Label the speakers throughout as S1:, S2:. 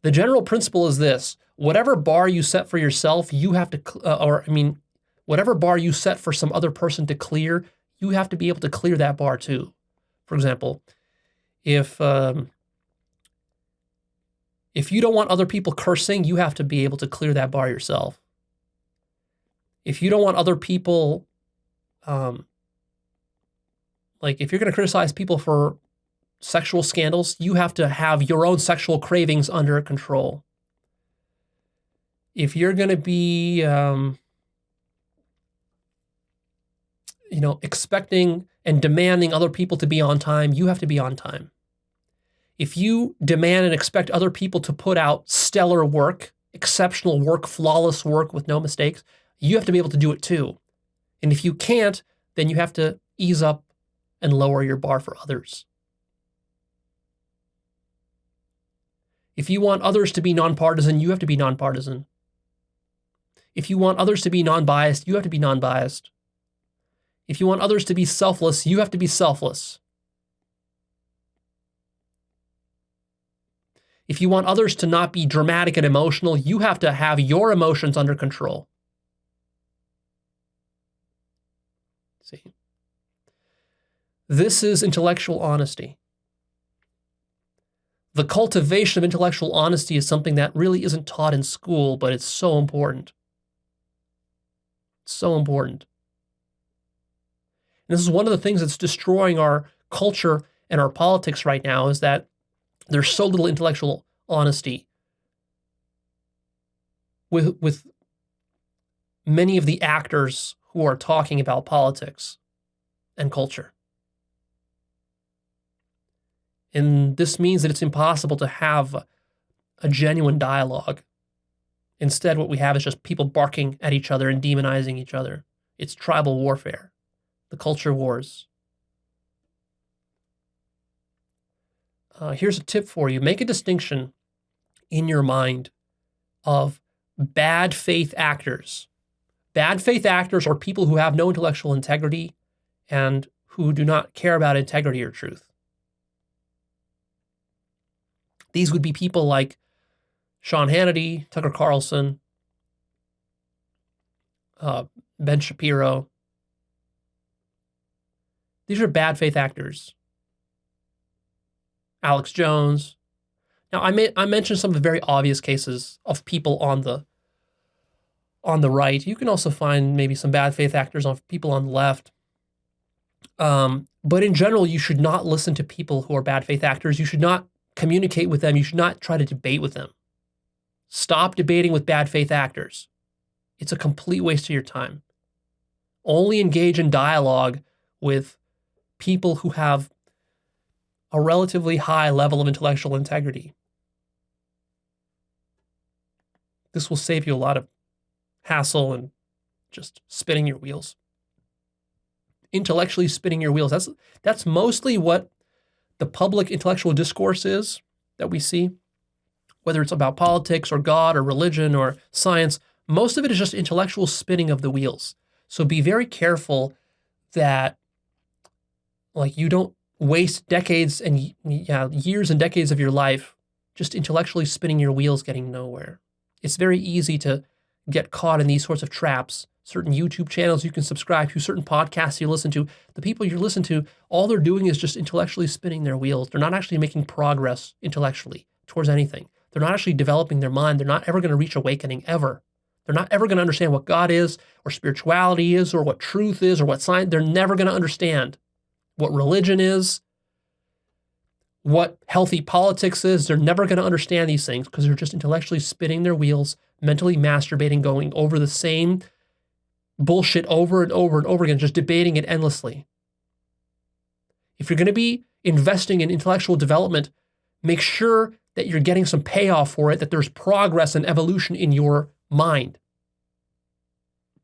S1: The general principle is this: whatever bar you set for yourself, you have to, whatever bar you set for some other person to clear, you have to be able to clear that bar too. For example, if you don't want other people cursing, you have to be able to clear that bar yourself. If you don't want other people, like if you're going to criticize people for sexual scandals, you have to have your own sexual cravings under control. If you're going to be, expecting and demanding other people to be on time, you have to be on time. If you demand and expect other people to put out stellar work, exceptional work, flawless work with no mistakes, you have to be able to do it too. And if you can't, then you have to ease up and lower your bar for others. If you want others to be nonpartisan, you have to be nonpartisan. If you want others to be non-biased, you have to be non-biased. If you want others to be selfless, you have to be selfless. If you want others to not be dramatic and emotional, you have to have your emotions under control. See? This is intellectual honesty. The cultivation of intellectual honesty is something that really isn't taught in school, but it's so important. So important. And this is one of the things that's destroying our culture and our politics right now, is that there's so little intellectual honesty with many of the actors who are talking about politics and culture. And this means that it's impossible to have a genuine dialogue. Instead, what we have is just people barking at each other and demonizing each other. It's tribal warfare, the culture wars. Here's a tip for you. Make a distinction in your mind of bad faith actors. Bad faith actors are people who have no intellectual integrity and who do not care about integrity or truth. These would be people like Sean Hannity, Tucker Carlson, Ben Shapiro. These are bad faith actors. Alex Jones. Now, I mentioned some of the very obvious cases of people on the right. You can also find maybe some bad faith actors of people on the left. But in general, you should not listen to people who are bad faith actors. You should not communicate with them. You should not try to debate with them. Stop debating with bad faith actors. It's a complete waste of your time. Only engage in dialogue with people who have a relatively high level of intellectual integrity. This will save you a lot of hassle and just spinning your wheels. Intellectually spinning your wheels. That's mostly what the public intellectual discourse is that we see, whether it's about politics or God or religion or science. Most of it is just intellectual spinning of the wheels. So be very careful that you don't waste decades and years and decades of your life just intellectually spinning your wheels, getting nowhere. It's very easy to get caught in these sorts of traps. Certain YouTube channels you can subscribe to, certain podcasts you listen to. The people you listen to, all they're doing is just intellectually spinning their wheels. They're not actually making progress intellectually towards anything. They're not actually developing their mind. They're not ever going to reach awakening, ever. They're not ever going to understand what God is, or spirituality is, or what truth is, or what science. They're never going to understand what religion is, what healthy politics is. They're never going to understand these things because they're just intellectually spinning their wheels, mentally masturbating, going over the same bullshit over and over and over again, just debating it endlessly. If you're going to be investing in intellectual development, make sure that you're getting some payoff for it, that there's progress and evolution in your mind.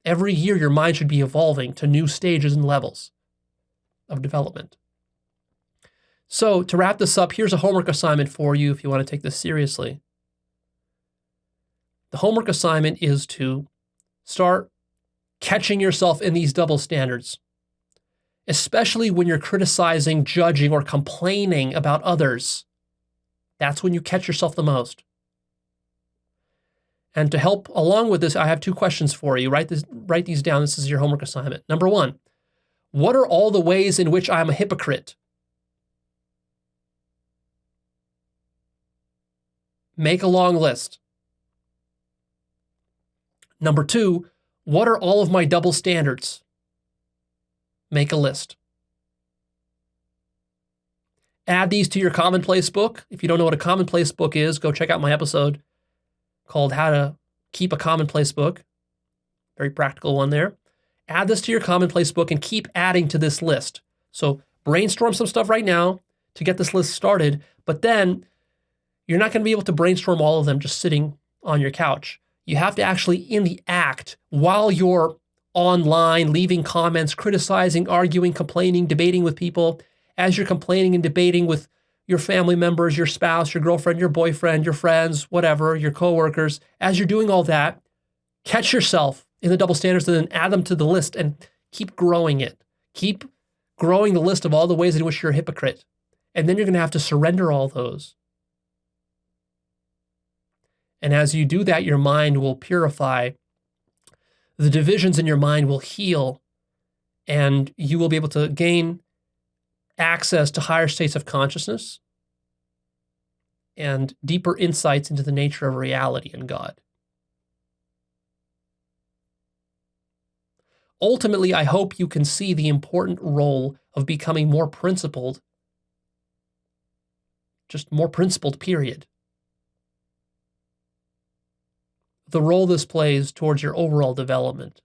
S1: Every year, your mind should be evolving to new stages and levels of development. So to wrap this up, here's a homework assignment for you if you want to take this seriously. The homework assignment is to start catching yourself in these double standards, especially when you're criticizing, judging, or complaining about others. That's when you catch yourself the most. And to help along with this, I have 2 questions for you. Write these down. This is your homework assignment. Number 1, what are all the ways in which I'm a hypocrite? Make a long list. Number 2, what are all of my double standards? Make a list. Add these to your commonplace book. If you don't know what a commonplace book is, go check out my episode called How to Keep a Commonplace Book. Very practical one there. Add this to your commonplace book and keep adding to this list. So brainstorm some stuff right now to get this list started, but then you're not going to be able to brainstorm all of them just sitting on your couch. You have to actually, in the act, while you're online, leaving comments, criticizing, arguing, complaining, debating with people, as you're complaining and debating with your family members, your spouse, your girlfriend, your boyfriend, your friends, whatever, your coworkers, as you're doing all that, catch yourself in the double standards and then add them to the list and keep growing it. Keep growing the list of all the ways in which you're a hypocrite. And then you're going to have to surrender all those. And as you do that, your mind will purify. The divisions in your mind will heal, and you will be able to gain access to higher states of consciousness and deeper insights into the nature of reality and God. Ultimately, I hope you can see the important role of becoming more principled, just more principled, period. The role this plays towards your overall development